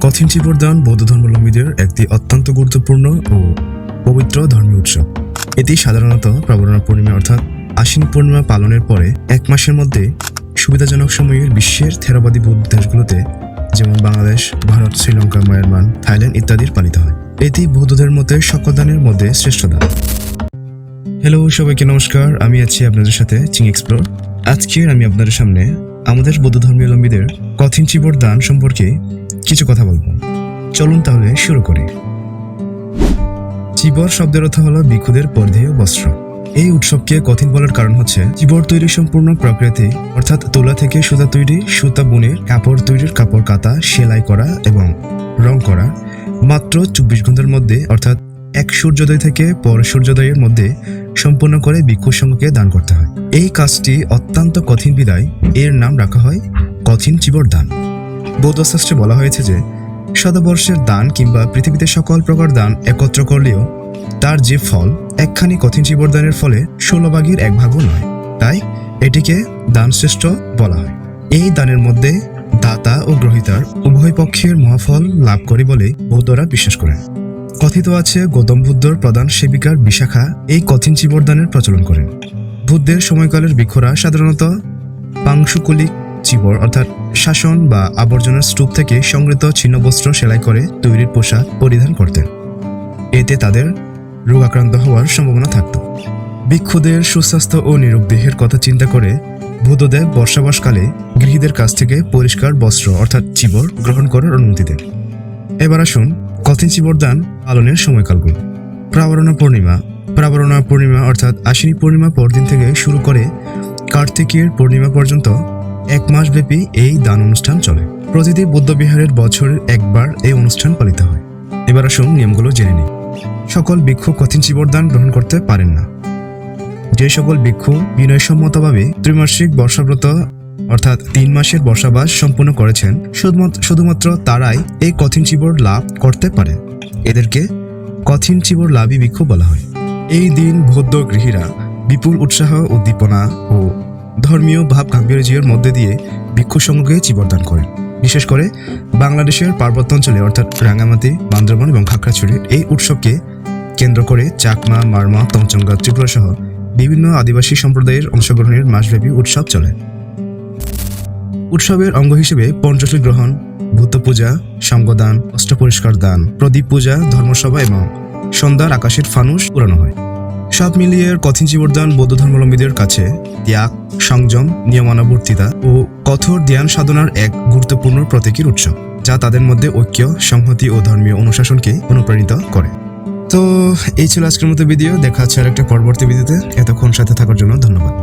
কথিন চিবরদান বৌদ্ধ ধর্মাবলম্বীদের একটি অত্যন্ত গুরুত্বপূর্ণ ও পবিত্র ধর্মীয় উৎসব। এটি সাধারণত প্রবরণা পূর্ণিমা অর্থাৎ আশ্বিন পূর্ণিমা পালনের পরে এক মাসের মধ্যে সুবিধাজনক সময়ে বিশ্বের থেরবাদী বৌদ্ধ দেশগুলোতে যেমন বাংলাদেশ, ভারত, শ্রীলঙ্কা, মায়ানমার, থাইল্যান্ড ইত্যাদির পালিত হয়। এটি বৌদ্ধদের মতে সকল দানের মধ্যে শ্রেষ্ঠ দান। হ্যালো সবাইকে নমস্কার, আমি আছি আপনাদের সাথে চিং এক্সপ্লোর। আজকে আমি আপনাদের সামনে আমাদের বৌদ্ধ ধর্মাবলম্বীদের কথিন চিবরদান সম্পর্কে কিছু কথা বলবো। চলুন তাহলে শুরু করি। চিবর শব্দের অর্থ হলো ভিক্ষুদের পরিধেয় বস্ত্র। এই উৎসবকে কথিন বলার কারণ হচ্ছে চিবর তৈরি সম্পূর্ণ প্রক্রিয়াতে অর্থাৎ তুলা থেকে সুতা তৈরি, সুতা বুনে কাপড় তৈরির, কাপড় কাতা, সেলাই করা এবং রং করা মাত্র 24 ঘন্টার মধ্যে অর্থাৎ এক সূর্যোদয় থেকে পর সূর্যোদয়ের মধ্যে সম্পন্ন করে ভিক্ষু সংঘকে দান করতে হয়। এই কাজটি অত্যন্ত কঠিন বিধায় এর নাম রাখা হয় কথিন চিবর দান। বৌদ্ধ শাস্ত্রে বলা হয়েছে যে শতবর্ষের দান কিংবা পৃথিবীতে সকল প্রকার দান একত্র করলেও তার যে ফল একখানি কথিন চিবর দানের ফলে 16 ভাগের 1 ভাগও নয়, তাই এটিকে দান শ্রেষ্ঠ বলা হয়। এই দানের মধ্যে দাতা ও গ্রহীতার উভয় পক্ষের মহাফল লাভ করে বলে বৌদ্ধরা বিশ্বাস করেন। কথিত আছে গৌতম বুদ্ধর প্রধান সেবিকার বিশাখা এই কথিন চিবর দানের প্রচলন করেন। বুদ্ধের সময়কালের ভিক্ষুরা সাধারণত পাংশুকুলিক চিবর অর্থাৎ শাসন বা আবর্জনার স্তূপ থেকে সংগৃহীত ছিন্ন বস্ত্র সেলাই করে তৈরির পোশাক পরিধান করতেন। এতে তাদের রোগাক্রান্ত হওয়ার সম্ভাবনা থাকত। ভিক্ষুদের সুস্বাস্থ্য ও নিরোগ দেহের কথা চিন্তা করে বুদ্ধদেব বর্ষাবাসকালে গৃহীদের কাছ থেকে পরিষ্কার বস্ত্র অর্থাৎ চিবর গ্রহণ করার অনুমতি দেন। এবার আসুন কথিন চিবর দান পালনের সময়কালগুলো। প্রাবরণা পূর্ণিমা অর্থাৎ আশ্বিনী পূর্ণিমা পরদিন থেকে শুরু করে কার্তিকের পূর্ণিমা পর্যন্ত 1 মাস ব্যাপী এই দান অনুষ্ঠান চলে। প্রতিটি বৌদ্ধ বিহারের বছরে একবার এই অনুষ্ঠান পালিত হয়। এবার আসুন নিয়মগুলো জেনে নিই। সকল ভিক্ষু কথিন চিবর দান গ্রহণ করতে পারেন না। যে সকল ভিক্ষু বিনয়সম্মতভাবে ত্রিমাসিক বর্ষাব্রত অর্থাৎ 3 মাসের বর্ষাবাস সম্পূর্ণ করেছেন শুধুমাত্র তারাই এই কথিন চিবর লাভ করতে পারে। এদেরকে কথিন চিবর লাভী ভিক্ষু বলা হয়। এই দিন বৌদ্ধ গৃহীরা বিপুল উৎসাহ, উদ্দীপনা ও ধর্মীয় ভাব গাম্ভীর্যের মধ্যে দিয়ে ভিক্ষু সংঘকে চিবরদান করেন। বিশেষ করে বাংলাদেশের পার্বত্য অঞ্চলে অর্থাৎ রাঙ্গামাটি, বান্দরবান এবং খাগড়াছড়ির এই উৎসবকে কেন্দ্র করে চাকমা, মারমা, তঞ্চঙ্গা, ত্রিপুরা সহ বিভিন্ন আদিবাসী সম্প্রদায়ের অংশগ্রহণের মাসব্যাপী উৎসব চলে। উৎসবের অঙ্গ হিসেবে পঞ্চশীল গ্রহণ, ভূত পূজা, সঙ্গদান, অষ্টপরিষ্কার দান, প্রদীপ পূজা, ধর্মসভা এবং সন্ধ্যার আকাশের ফানুস উড়ানো হয়। সব মিলিয়ে কথিন চিবর দান বৌদ্ধ ধর্মাবলম্বীদের কাছে ত্যাগ, সংযম, নিয়মানুবর্তিতা ও কঠোর ধ্যান সাধনার এক গুরুত্বপূর্ণ প্রতীকীর উৎসব, যা তাদের মধ্যে ঐক্য, সংহতি ও ধর্মীয় অনুশাসনকে অনুপ্রাণিত করে। তো এই ছিল আজকের মতো ভিডিও। দেখা হচ্ছে আর একটা পরবর্তী ভিডিওতে। এতক্ষণ সাথে থাকার জন্য ধন্যবাদ।